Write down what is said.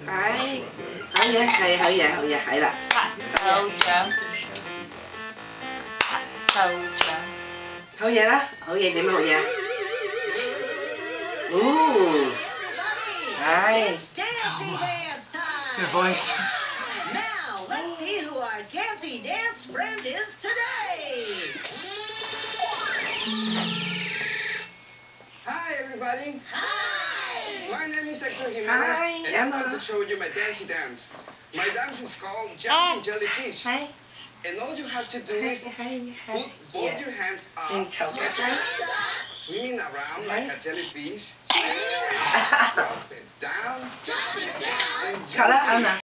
係好嘢，係好嘢，好嘢，係啦。拍手掌，拍手掌。好嘢啦，好嘢點樣好嘢？哦，係。Your voice. Now, let's see who our Dancy Dance friend is today. Hi, everybody. Hi. My name is Hector Jimenez, Hi, and I'm Emma. going to show you my dancey dance. My dance is called Jumping Jellyfish. 係 And all you have to do 係 is 係 put both your hands up, 籌緊。 swimming around like a jellyfish. Drop it down, and 好啦，啱啦。